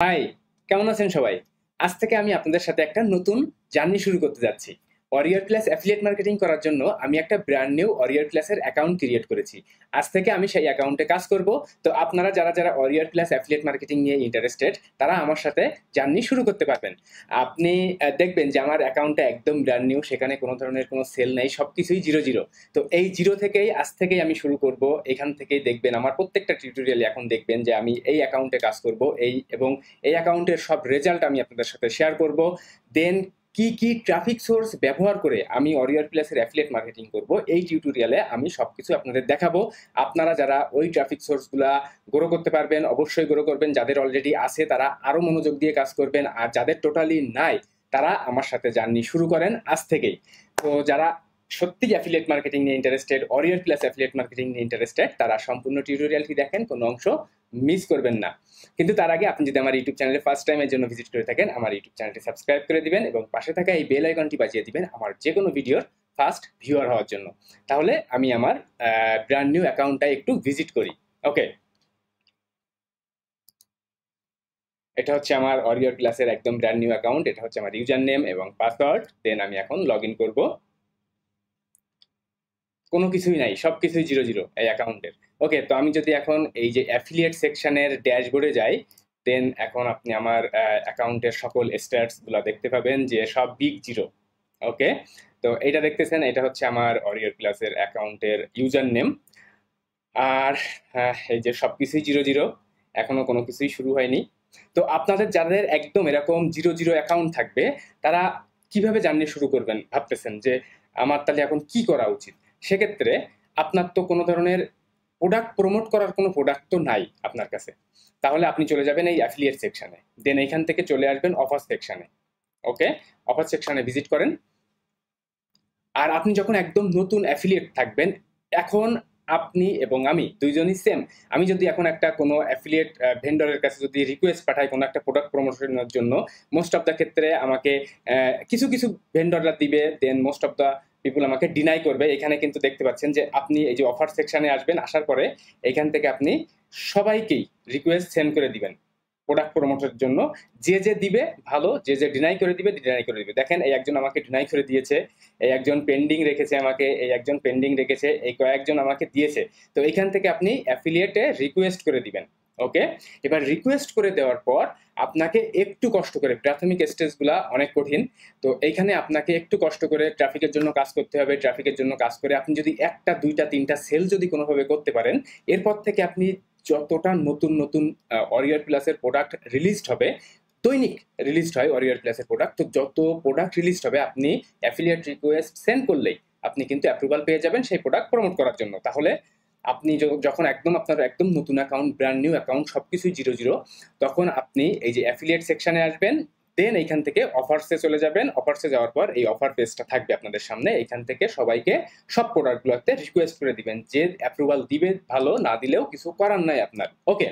High, কেমন আছেন সবাই? আজ থেকে আমি আপনাদের সাথে একটা নতুন জার্নি শুরু করতে যাচ্ছি। Warriorplus অ্যাফিলিয়েট মার্কেটিং করার জন্য আমি একটা ব্র্যান্ড নিউ Warriorplus এর অ্যাকাউন্ট ক্রিয়েট করেছি। আজ থেকে আমি সেই অ্যাকাউন্টে কাজ করব। তো আপনারা যারা Warriorplus অ্যাফিলিয়েট মার্কেটিং নিয়ে ইন্টারেস্টেড, তারা আমার সাথে জার্নি শুরু করতে পারবেন। আপনি দেখবেন যে আমার অ্যাকাউন্টটা একদম ব্র্যান্ড নিউ, সেখানে কোনো ধরনের কোনো সেল নেই, সবকিছুই 0 তো এই 0 থেকেই আজ থেকেই আমি শুরু করব। এখান থেকেই দেখবেন আমার প্রত্যেকটা টিউটোরিয়ালে এখন দেখবেন যে আমি এই অ্যাকাউন্টে কাজ করব, এবং এই অ্যাকাউন্টের সব রেজাল্ট আমি আপনাদের সাথে শেয়ার করব। দেন কি ট্রাফিক সোর্স ব্যবহার করে আমি Warriorplus এর অ্যাফিলিয়েট মার্কেটিং করব, এই টিউটোরিয়ালে আমি সবকিছু আপনাদের দেখাবো। আপনারা যারা ওই ট্রাফিক সোর্সগুলা গ্রো করতে পারবেন, অবশ্যই গ্রো করবেন। যাদের অলরেডি আছে তারা আরো মনোযোগ দিয়ে কাজ করবেন, আর যাদের টোটালি নাই তারা আমার সাথে জার্নি শুরু করেন আজ থেকেই। তো যারা সত্যি অ্যাফিলিয়েট মার্কেটিং নিয়ে ইন্টারেস্টেড, Warriorplus অ্যাফিলিয়েট মার্কেটিং নিয়ে ইন্টারেস্টেড, তারা সম্পূর্ণ টিউটোরিয়ালটি দেখেন, কোনো অংশ মিস করবেন না। কিন্তু তার আগে আপনি যদি আমার ইউটিউব চ্যানেলে ফার্স্ট টাইমের জন্য ভিজিট করে থাকেন, আমার ইউটিউব চ্যানেলটি সাবস্ক্রাইব করে দিবেন এবং পাশে থাকা এই বেল আইকনটি বাজিয়ে দিবেন আমার যে কোনো ভিডিওর ফার্স্ট ভিউয়ার হওয়ার জন্য। তাহলে আমি আমার ব্র্যান্ড নিউ অ্যাকাউন্টটা একটু ভিজিট করি। ওকে, এটা হচ্ছে আমার Warriorplus এর একদম ব্র্যান্ড নিউ অ্যাকাউন্ট। এটা হচ্ছে আমার ইউজার নেম এবং পাসওয়ার্ড। দেন আমি এখন লগ ইন করবো। কোনো কিছুই নাই, সবকিছুই 0 এই অ্যাকাউন্টের। ওকে, তো আমি যদি এখন এই যে অ্যাফিলিয়েট সেকশনের ড্যাশবোর্ডে যাই, দেন এখন আপনি আমার অ্যাকাউন্টের সকল স্ট্যাটস গুলা দেখতে পাবেন যে সব বিগ 0। ওকে, তো এটা দেখতেছেন, এটা হচ্ছে আমার Warriorplus এর অ্যাকাউন্টের ইউজার নেম। আর এই যে সবকিছুই 0 এখনো কোনো কিছুই শুরু হয়নি। তো আপনাদের যাদের একদম এরকম 0 অ্যাকাউন্ট থাকবে, তারা কিভাবে জার্নি শুরু করবেন ভাবতেছেন যে আমার তাহলে এখন কি করা উচিত। সেক্ষেত্রে আপনার তো কোনো ধরনের প্রোডাক্ট প্রমোট করার কোনো প্রোডাক্ট তো নাই আপনার কাছে। তাহলে আপনি চলে যাবেন এই অ্যাফিলিয়েট সেকশনে, দেন এইখান থেকে চলে আসবেন অফার সেকশনে। ওকে, অফার সেকশনে ভিজিট করেন। আর আপনি যখন একদম নতুন অ্যাফিলিয়েট থাকবেন, এখন আপনি এবং আমি দুইজনই সেম। আমি যদি এখন একটা কোনো অ্যাফিলিয়েট ভেন্ডরের কাছে যদি রিকোয়েস্ট পাঠাই কোনো একটা প্রোডাক্ট প্রমোশনের জন্য, মোস্ট অফ দ্য ক্ষেত্রে আমাকে কিছু কিছু ভেন্ডররা দিবে, দেন মোস্ট অফ দ্য পিপুল আমাকে ডিনাই করবে। এখানে কিন্তু দেখতে পাচ্ছেন যে আপনি এই যে অফার সেকশনে আসবেন, আসার পরে এখান থেকে আপনি সবাইকেই রিকোয়েস্ট সেন্ড করে দিবেন প্রোডাক্ট প্রমোটের জন্য। যে দিবে ভালো, যে ডিনাই করে দিবে ডিনাই করে দিবে। দেখেন এই একজন আমাকে ডিনাই করে দিয়েছে, এই একজন পেন্ডিং রেখেছে আমাকে, এই একজন পেন্ডিং রেখেছে, এই কয়েকজন আমাকে দিয়েছে। তো এখান থেকে আপনি অ্যাফিলিয়েটে রিকোয়েস্ট করে দিবেন। ওকে, এবার রিকোয়েস্ট করে দেওয়ার পর আপনাকে একটু কষ্ট করে, প্রাথমিক স্টেজগুলা অনেক কঠিন, তো এইখানে আপনাকে একটু কষ্ট করে ট্রাফিকের জন্য কাজ করতে হবে। ট্রাফিকের জন্য কাজ করে আপনি যদি একটা দুইটা তিনটা সেল যদি কোনোভাবে করতে পারেন, এরপর থেকে আপনি যতটা নতুন নতুন Warriorplus এর প্রোডাক্ট রিলিজড হবে, দৈনিক রিলিজড হয় Warriorplus এর প্রোডাক্ট, তো যত প্রোডাক্ট রিলিজড হবে আপনি অ্যাফিলিয়েট রিকোয়েস্ট সেন্ড করলেই আপনি কিন্তু অ্যাপ্রুভাল পেয়ে যাবেন সেই প্রোডাক্ট প্রমোট করার জন্য। তাহলে আপনি যখন একদম আপনার একদম নতুন অ্যাকাউন্ট, ব্র্যান্ড নিউ অ্যাকাউন্ট, সবকিছুই 0 তখন আপনি এই যে অ্যাফিলিয়েট সেকশনে আসবেন, দেন এইখান থেকে অফার্সে চলে যাবেন। অফার্সে যাওয়ার পর এই অফার পেজটা থাকবে আপনাদের সামনে, এইখান থেকে সবাইকে সব প্রোডাক্টগুলোতে রিকোয়েস্ট করে দিবেন। যে অ্যাপ্রুভাল দিবে ভালো, না দিলেও কিছু করার নাই আপনার। ওকে,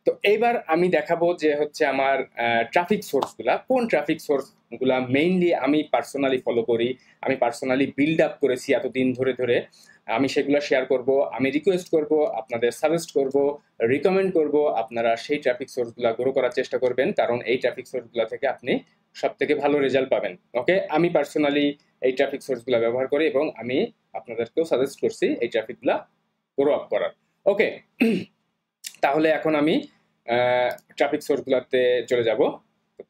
তো এইবার আমি দেখাবো যে হচ্ছে আমার ট্রাফিক সোর্সগুলা, কোন ট্রাফিক সোর্সগুলা মেইনলি আমি পার্সোনালি ফলো করি, আমি পার্সোনালি বিল্ড আপ করেছি এতদিন ধরে ধরে, আমি সেগুলো শেয়ার করব। আমি রিকোয়েস্ট করব, আপনাদের সাজেস্ট করব, রিকমেন্ড করব, আপনারা সেই ট্রাফিক সোর্সগুলা গ্রো করার চেষ্টা করবেন, কারণ এই ট্রাফিক সোর্সগুলা থেকে আপনি সব থেকে ভালো রেজাল্ট পাবেন। ওকে, আমি পার্সোনালি এই ট্রাফিক সোর্সগুলা ব্যবহার করি এবং আমি আপনাদেরকেও সাজেস্ট করছি এই ট্রাফিকগুলা গ্রো আপ করার। ওকে, তাহলে এখন আমি ট্রাফিক সোর্সগুলোতে চলে যাব।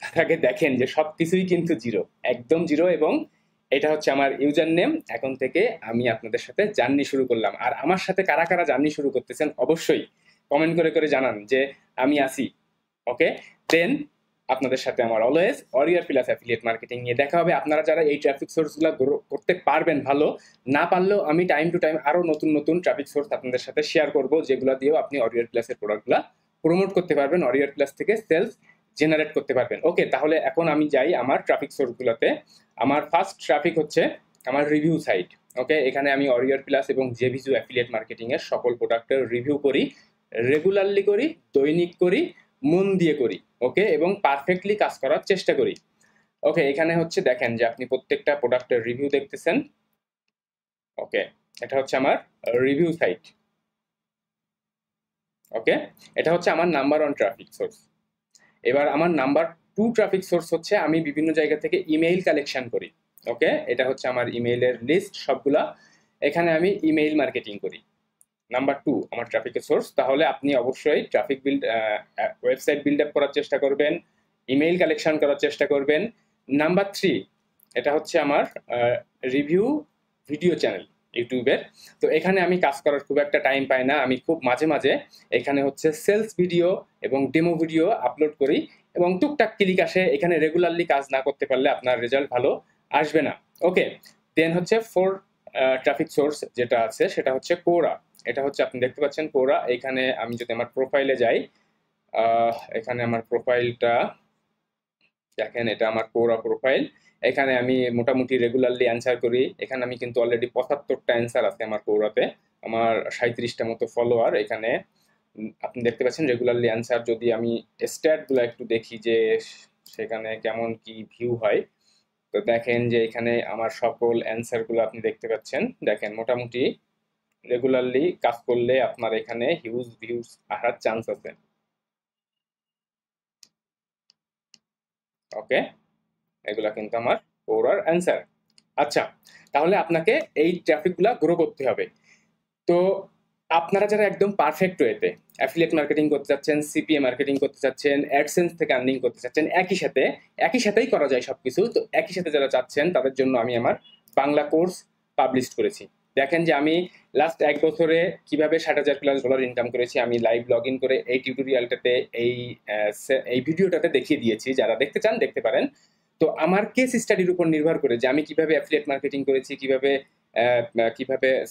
তার আগে দেখেন যে সবকিছুই কিন্তু 0, একদম 0, এবং এটা হচ্ছে আমার ইউজার নেম। এখন থেকে আমি আপনাদের সাথে জার্নি শুরু করলাম। আর আমার সাথে কারা কারা জার্নি শুরু করতেছেন অবশ্যই কমেন্ট করে করে জানান যে আমি আসি। ওকে, দেন আপনাদের সাথে আমার অলওয়েজ Warriorplus অ্যাফিলিয়েট মার্কেটিং নিয়ে দেখা হবে। আপনারা যারা এই ট্রাফিক সোর্সগুলো গ্রো করতে পারবেন ভালো, না পারলেও আমি টাইম টু টাইম আরো নতুন নতুন ট্রাফিক সোর্স আপনাদের সাথে শেয়ার করব, যেগুলো দিয়েও আপনি Warriorplus এর প্রোডাক্টগুলো প্রমোট করতে পারবেন, Warriorplus থেকে সেলস জেনারেট করতে পারবেন। ওকে, তাহলে এখন আমি যাই আমার ট্রাফিক সোর্সগুলোতে। আমার ফার্স্ট ট্রাফিক হচ্ছে আমার রিভিউ সাইট। ওকে, এখানে আমি Warriorplus এবং জেভিজু অ্যাফিলিয়েট মার্কেটিং এর সকল প্রোডাক্টের রিভিউ করি, রেগুলারলি করি, দৈনিক করি, মন দিয়ে করি। ওকে, এবং পারফেক্টলি কাজ করার চেষ্টা করি। ওকে, এখানে হচ্ছে দেখেন যে আপনি প্রত্যেকটা প্রোডাক্টের রিভিউ দেখতেছেন। ওকে, এটা হচ্ছে আমার রিভিউ সাইট। ওকে, এটা হচ্ছে আমার নাম্বার 1 ট্রাফিক সোর্স। এবার আমার নাম্বার 2 ট্রাফিক সোর্স হচ্ছে আমি বিভিন্ন জায়গা থেকে ইমেইল কালেকশন করি। ওকে, এটা হচ্ছে আমার ইমেইলের লিস্ট সবগুলা, এখানে আমি ইমেইল মার্কেটিং করি। নাম্বার 2 আমার ট্রাফিকের সোর্স। তাহলে আপনি অবশ্যই traffic build website build up করার চেষ্টা করবেন, ইমেইল কালেকশন করার চেষ্টা করবেন। নাম্বার 3 এটা হচ্ছে আমার রিভিউ ভিডিও চ্যানেল ইউটিউবের। তো এখানে আমি কাজ করার খুব একটা টাইম পাই না, আমি খুব মাঝে মাঝে এখানে হচ্ছে সেলস ভিডিও এবং ডেমো ভিডিও আপলোড করি এবং টুকটাক ক্লিক আসে। এখানে রেগুলারলি কাজ না করতে পারলে আপনার রেজাল্ট ভালো আসবে না। ওকে, দেন হচ্ছে 4 ট্রাফিক সোর্স যেটা আছে সেটা হচ্ছে কোরা। এটা হচ্ছে আপনি দেখতে পাচ্ছেন কোরা। এখানে আমি যদি আমার প্রোফাইলে যাই, এখানে আমার প্রোফাইলটা দেখেন, এটা আমার কোরা প্রোফাইল। এখানে আমি মোটামুটি রেগুলারলি অ্যান্সার করি। এখানে আমি কিন্তু অলরেডি 75টা অ্যান্সার আছে আমার কোরাতে, আমার 37টা মতো ফলোয়ার। এখানে আপনি দেখতে পাচ্ছেন রেগুলারলি অ্যান্সার। যদি আমি স্ট্যাটগুলো একটু দেখি যে সেখানে কেমন কি ভিউ হয়, তো দেখেন যে এখানে আমার সকল অ্যান্সারগুলো আপনি দেখতে পাচ্ছেন। দেখেন মোটামুটি রেগুলারলি কাজ করলে আপনার এখানে হিউজ ভিউজ আসার চান্স আছে। ওকে, এগুলা কিন্তু আমার কোরার অ্যান্সার। আচ্ছা, তাহলে আপনাকে এই ট্রাফিকগুলা গ্রো করতে হবে। তো আপনারা যারা একদম পারফেক্ট ওয়েতে অ্যাফিলিয়েট মার্কেটিং করতে চাচ্ছেন, সিপিএ মার্কেটিং করতে চাচ্ছেন, অ্যাডসেন্স থেকে আর্নিং করতে চাচ্ছেন, একই সাথেই করা যায় সবকিছু, তো একই সাথে যারা চাচ্ছেন তাদের জন্য আমি আমার বাংলা কোর্স পাবলিশ করেছি। দেখেন যে আমি লাস্ট 1 বছরে কিভাবে $60,000+ ইনকাম করেছি আমি লাইভ লগ ইন করে এই টিউটোরিয়ালটাতে এই ভিডিওটাতে দেখিয়ে দিয়েছি। যারা দেখতে চান দেখতে পারেন। তো আমার কেস স্টাডির উপর নির্ভর করে যে আমি কিভাবে অ্যাফিলিয়েট মার্কেটিং করেছি, কিভাবে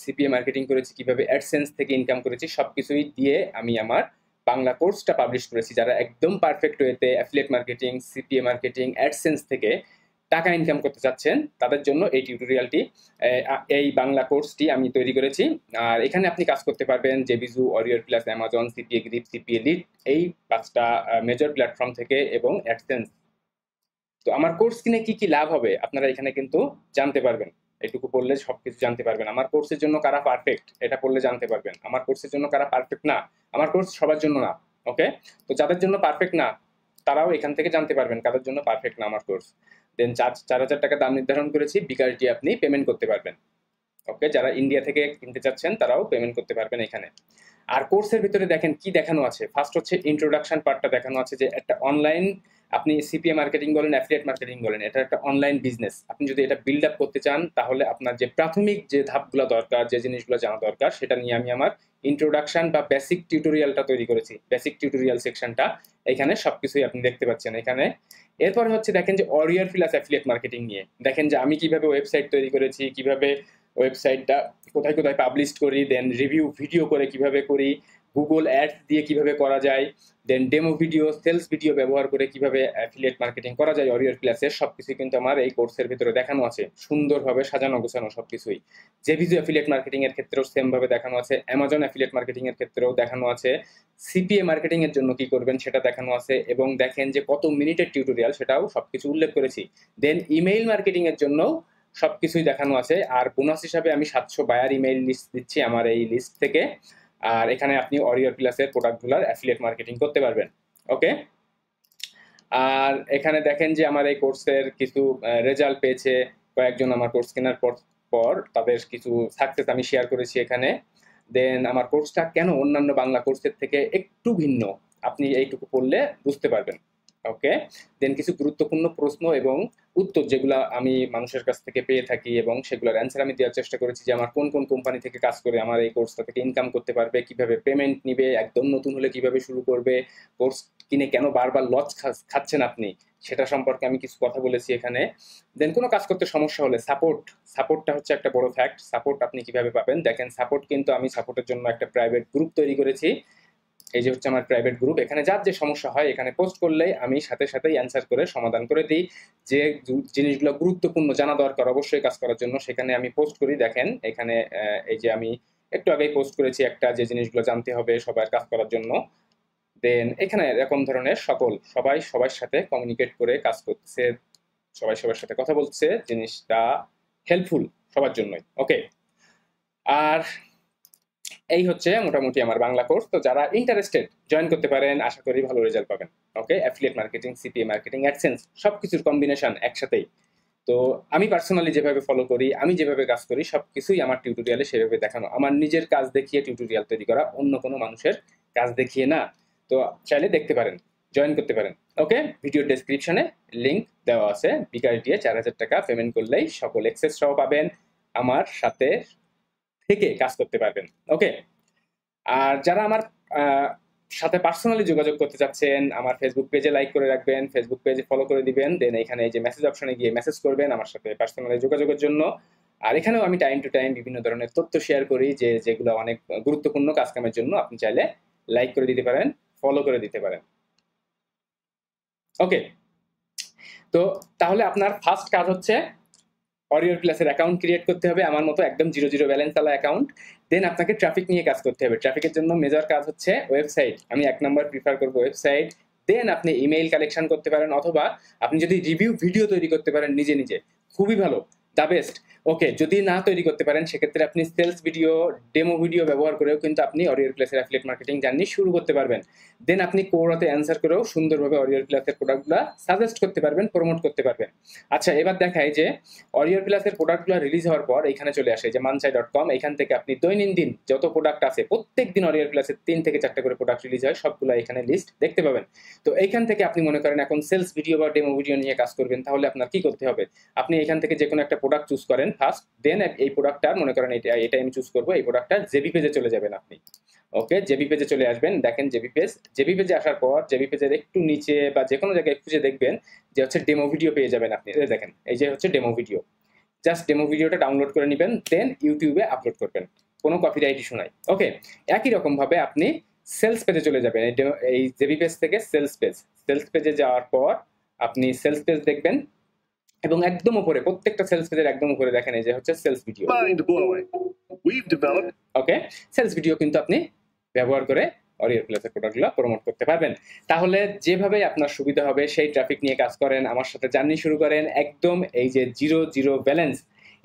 সিপিএ মার্কেটিং করেছি, কিভাবে অ্যাডসেন্স থেকে ইনকাম করেছি, সবকিছুই দিয়ে আমি আমার বাংলা কোর্সটা পাবলিশ করেছি। যারা একদম পারফেক্ট ওয়েতে affiliate marketing, CPA marketing, AdSense থেকে টাকা ইনকাম করতে চাচ্ছেন তাদের জন্য এই টিউটোরিয়ালটি, এই বাংলা কোর্সটি আমি তৈরি করেছি। আর এখানে আপনি কাজ করতে পারবেন জেবিজু, warrior plus, Amazon, CPA grip, CPA lead, এই 5টা মেজর প্ল্যাটফর্ম থেকে, এবং অ্যাডসেন্স। তো আমার কোর্স কিনে কি কি লাভ হবে আপনারা এখানে কিন্তু জানতে পারবেন। এটুকু পড়লে সবকিছু জানতে পারবেন। আমার কোর্সের জন্য কারা পারফেক্ট এটা পড়লে জানতে পারবেন। আমার কোর্সের জন্য কারা পারফেক্ট না, আমার কোর্স সবার জন্য না। ওকে, তো যাদের জন্য পারফেক্ট না তারাও এখান থেকে জানতে পারবেন কাদের জন্য পারফেক্ট না আমার কোর্স। দেন 4,000 টাকা দাম নির্ধারণ করেছি, বিকাশ দিয়ে আপনি পেমেন্ট করতে পারবেন। ওকে, যারা ইন্ডিয়া থেকে কিনতে চাচ্ছেন তারাও পেমেন্ট করতে পারবেন এখানে। আর কোর্সের ভিতরে দেখেন কি দেখানো আছে। ফার্স্ট হচ্ছে ইন্ট্রোডাকশন পার্টটা দেখানো আছে, যে একটা অনলাইন, আপনি সিপিএ মার্কেটিং বলেন, অ্যাফিলিয়েট মার্কেটিং বলেন, এটা একটা অনলাইন বিজনেস। আপনি যদি এটা বিল্ড আপ করতে চান তাহলে আপনার যে প্রাথমিক যে ধাপগুলো দরকার, যে জিনিসগুলো জানা দরকার, সেটা নিয়ে আমি আমার ইন্ট্রোডাকশন বা বেসিক টিউটোরিয়ালটা তৈরি করেছি। বেসিক টিউটোরিয়াল সেকশনটা এখানে সবকিছুই আপনি দেখতে পাচ্ছেন এখানে। এরপরে হচ্ছে দেখেন যে ওয়ারিয়রপ্লাস অ্যাফিলিয়েট মার্কেটিং নিয়ে দেখেন যে আমি কিভাবে ওয়েবসাইট তৈরি করেছি, কিভাবে ওয়েবসাইটটা কোথায় কোথায় পাবলিশ করি, দেন রিভিউ ভিডিও করে কিভাবে করি, গুগল অ্যাডস দিয়ে কিভাবে করা যায়, দেন ডেমো ভিডিও, সেলস ভিডিও ব্যবহার করে কিভাবে অ্যাফিলিয়েট মার্কেটিং করা যায় ওয়ারিয়রপ্লাসের, সবকিছু কিন্তু আমার এই কোর্সের ভিতরে দেখানো আছে, সুন্দরভাবে সাজানো গোছানো সবকিছুই। জেভিজু অ্যাফিলিয়েট মার্কেটিং এর ক্ষেত্রেও সেম ভাবে দেখানো আছে, অ্যামাজন অ্যাফিলিয়েট মার্কেটিং এর ক্ষেত্রেও দেখানো আছে, সিপিএ মার্কেটিং এর জন্য কি করবেন সেটা দেখানো আছে, এবং দেখেন যে কত মিনিটের টিউটোরিয়াল সেটাও সবকিছু উল্লেখ করেছি। দেন ইমেইল মার্কেটিং এর জন্য সবকিছুই দেখানো আছে। আর বোনাস হিসাবে আমি 700 বায়ার ইমেইল লিস্ট দিচ্ছি আমার এই লিস্ট থেকে। আর এখানে আপনি ওয়ারিয়রপ্লাসের প্রোডাক্টগুলোর অ্যাফিলিয়েট মার্কেটিং করতে পারবেন। ওকে, আর এখানে দেখেন যে আমার এই কোর্সের কিছু রেজাল্ট পেয়েছে কয়েকজন আমার কোর্স কেনার পর তাদের কিছু সাকসেস আমি শেয়ার করেছি এখানে। দেন আমার কোর্সটা কেন অন্যান্য বাংলা কোর্সের থেকে একটু ভিন্ন আপনি এইটুকু পড়লে বুঝতে পারবেন। ওকে, দেন কিছু গুরুত্বপূর্ণ প্রশ্ন এবং উত্তর যেগুলো আমি মানুষের কাছ থেকে পেয়ে থাকি এবং সেগুলোর অ্যান্সার আমি দেওয়ার চেষ্টা করেছি, যে আমার কোন কোন কোম্পানি থেকে কাজ করে আমার এই কোর্সটা থেকে ইনকাম করতে পারবে, কিভাবে পেমেন্ট নিবে, একদম নতুন হলে কিভাবে শুরু করবে, কোর্স কিনে কেন বারবার লস খাচ্ছেন আপনি, সেটা সম্পর্কে আমি কিছু কথা বলেছি এখানে। দেন কোনো কাজ করতে সমস্যা হলে সাপোর্টটা হচ্ছে একটা বড় ফ্যাক্ট। সাপোর্ট আপনি কিভাবে পাবেন দেখেন, সাপোর্ট কিন্তু আমি সাপোর্টের জন্য একটা প্রাইভেট গ্রুপ তৈরি করেছি। এই যে হচ্ছে আমার প্রাইভেট গ্রুপ, এখানে যার যে সমস্যা হয় এখানে পোস্ট করলেই আমি সাথে সাথেই অ্যান্সার করে সমাধান করে দিই। যে জিনিসগুলো গুরুত্বপূর্ণ জানা দরকার অবশ্যই কাজ করার জন্য সেখানে আমি পোস্ট করি। দেখেন এখানে এই যে আমি একটু আগেই পোস্ট করেছি একটা, যে জিনিসগুলো জানতে হবে সবার কাজ করার জন্য। দেন এখানে এরকম ধরনের সবাই সবার সাথে কমিউনিকেট করে কাজ করতেছে, সবাই সবার সাথে কথা বলছে, জিনিসটা হেল্পফুল সবার জন্যই। ওকে, আর এই হচ্ছে মোটামুটি আমার বাংলা কোর্স। তো যারা ইন্টারেস্টেড জয়েন করতে পারেন, আশা করি ভালো রেজাল্ট পাবেন। Okay, affiliate marketing, CPA marketing, AdSense সবকিছুর কম্বিনেশন একসাথেই। তো আমি পার্সোনালি যেভাবে ফলো করি, আমি যেভাবে কাজ করি, সবকিছুই আমার টিউটোরিয়ালে সেভাবে দেখানো। আমার নিজের কাজ দেখিয়ে টিউটোরিয়াল তৈরি করা, অন্য কোনো মানুষের কাজ দেখিয়ে না। তো চাইলে দেখতে পারেন, জয়েন করতে পারেন। ওকে, ভিডিও ডেসক্রিপশনে লিংক দেওয়া আছে। বিকাশ দিয়ে 4000 টাকা পেমেন্ট করলেই সকল এক্সেস সহ পাবেন, আমার সাথে থেকে কাজ করতে পারবেন। ওকে, আর যারা আমার সাথে পার্সোনালি যোগাযোগ করতে চাচ্ছেন, আমার ফেসবুক পেজে লাইক করে রাখবেন, ফেসবুক পেজে ফলো করে দিবেন, দেন এখানে এই যে মেসেজ অপশনে গিয়ে মেসেজ করবেন আমার সাথে পার্সোনালি যোগাযোগের জন্য। আর এখানেও আমি টাইম টু টাইম বিভিন্ন ধরনের তথ্য শেয়ার করি, যেগুলো অনেক গুরুত্বপূর্ণ কাজকামের জন্য। আপনি চাইলে লাইক করে দিতে পারেন, ফলো করে দিতে পারেন। ওকে, তো তাহলে আপনার ফার্স্ট কাজ হচ্ছে Warriorplus-এর অ্যাকাউন্ট ক্রিয়েট করতে হবে, আমার মতো একদম 0 ব্যালেন্স ওয়ালা অ্যাকাউন্ট। দেন আপনাকে ট্রাফিক নিয়ে কাজ করতে হবে। ট্রাফিকের জন্য মেজর কাজ হচ্ছে ওয়েবসাইট। আমি 1 নম্বর প্রিফার করব ওয়েবসাইট। দেন আপনি ইমেইল কালেকশন করতে পারেন, অথবা আপনি যদি রিভিউ ভিডিও তৈরি করতে পারেন নিজে নিজে, খুবই ভালো, দ্য বেস্ট। ওকে, যদি না তৈরি করতে পারেন সেক্ষেত্রে আপনি সেলস ভিডিও, ডেমো ভিডিও ব্যবহার করেও কিন্তু আপনি Warriorplus-এর অ্যাফিলিয়েট মার্কেটিং জার্নি শুরু করতে পারবেন। দেন আপনি কোরাতে অ্যান্সার করেও সুন্দরভাবে Warriorplus-এর প্রোডাক্টগুলো সাজেস্ট করতে পারবেন, প্রমোট করতে পারবেন। আচ্ছা, এবার দেখাই যে Warriorplus-এর প্রোডাক্টগুলো রিলিজ হওয়ার পর এখানে চলে আসে যে mansai.com। এখান থেকে আপনি দৈনন্দিন যত প্রোডাক্ট আছে, প্রত্যেক দিন Warriorplus-এর 3 থেকে 4টা করে প্রোডাক্ট রিলিজ হয়, সবগুলো এখানে লিস্ট দেখতে পাবেন। তো এইখান থেকে আপনি মনে করেন এখন সেলস ভিডিও বা ডেমো ভিডিও নিয়ে কাজ করবেন, তাহলে আপনার কি করতে হবে? আপনি এখান থেকে যে কোনো একটা প্রোডাক্ট চুজ করেন ফার্স্ট, দেন এই প্রোডাক্টটার মনে করেন এটা আমি চুজ করবো, এই প্রোডাক্টটা জেবি পেজে চলে যাবেন আপনি। ওকে, জেবি পেজে চলে আসবেন। দেখেন জেবি পেজে আসার পর জেবি পেজের একটু নিচে বা যে কোনো জায়গায় খুঁজে দেখবেন যে হচ্ছে ডেমো ভিডিও পেয়ে যাবেন আপনি। দেখেন এই যে হচ্ছে ডেমো ভিডিও। জাস্ট ডেমো ভিডিওটা ডাউনলোড করে নেবেন, দেন ইউটিউবে আপলোড করবেন, কোনো কপিরাইট ইস্যু নাই। ওকে, একই রকম ভাবে আপনি সেলস পেজে চলে যাবেন। এই জেবি পেজ থেকে সেলস পেজে যাওয়ার পর আপনি সেলস পেজ দেখবেন, এবং একদম উপরে প্রত্যেকটা সেলস পেজের একদম উপরে দেখেন এই যে হচ্ছে সেলস ভিডিও। ওকে, সেলস ভিডিও কিন্তু আপনি ব্যবহার করে Warriorplus-এর প্রোডাক্টগুলো প্রমোট করতে পারবেন। তাহলে যেভাবে আপনার সুবিধা হবে সেই ট্রাফিক নিয়ে কাজ করেন, আমার সাথে জার্নি শুরু করেন। একদম এই যে 0 ব্যালেন্স,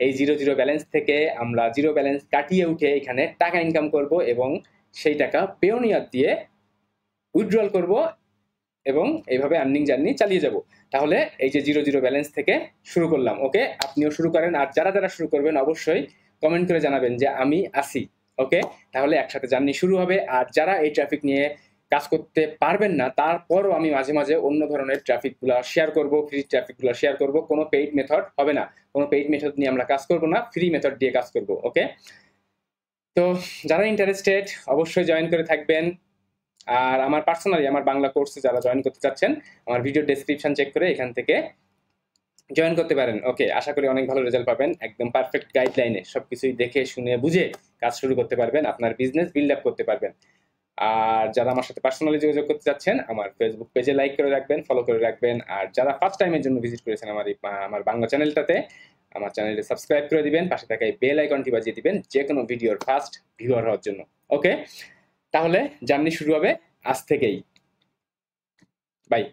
এই 0 ব্যালেন্স থেকে আমরা 0 ব্যালেন্স কাটিয়ে উঠে এখানে টাকা ইনকাম করব, এবং সেই টাকা পেওনিয়ার দিয়ে উইথড্রল করব, এবং এইভাবে আর্নিং জার্নি চালিয়ে যাব। তাহলে এই যে 0 ব্যালেন্স থেকে শুরু করলাম। ওকে, আপনিও শুরু করেন। আর যারা শুরু করবেন অবশ্যই কমেন্ট করে জানাবেন যে আমি আসি। ওকে, তাহলে একসাথে জার্নি শুরু হবে। আর যারা এই ট্রাফিক নিয়ে কাজ করতে পারবেন না, তারপরও আমি মাঝে মাঝে অন্য ধরনের ট্রাফিকগুলো শেয়ার করব, ফ্রি ট্রাফিকগুলো শেয়ার করব। কোনো পেইড মেথড হবে না, কোনো পেইড মেথড নিয়ে আমরা কাজ করব না, ফ্রি মেথড দিয়ে কাজ করব। ওকে, তো যারা ইন্টারেস্টেড অবশ্যই জয়েন করে থাকবেন। আর আমার পার্সোনালি আমার বাংলা কোর্সে যারা জয়েন করতে চাচ্ছেন, আমার ভিডিও ডেসক্রিপশন চেক করে এখান থেকে জয়েন করতে পারেন। ওকে, আশা করি অনেক ভালো রেজাল্ট পাবেন। একদম পারফেক্ট গাইডলাইনে সবকিছুই দেখে শুনে বুঝে কাজ শুরু করতে পারবেন, আপনার বিজনেস বিল্ড আপ করতে পারবেন। আর যারা আমার সাথে পার্সোনালি যোগাযোগ করতে চাচ্ছেন, আমার ফেসবুক পেজে লাইক করে রাখবেন, ফলো করে রাখবেন। আর যারা ফার্স্ট টাইমের জন্য ভিজিট করেছেন আমার বাংলা চ্যানেলটাতে, আমার চ্যানেলটি সাবস্ক্রাইব করে দিবেন, পাশে থাকা এই বেল আইকনটি বাজিয়ে দিবেন যে কোনো ভিডিওর ফার্স্ট ভিউয়ার হওয়ার জন্য। ওকে, তাহলে জার্নি শুরু হবে আজ থেকেই। বাই।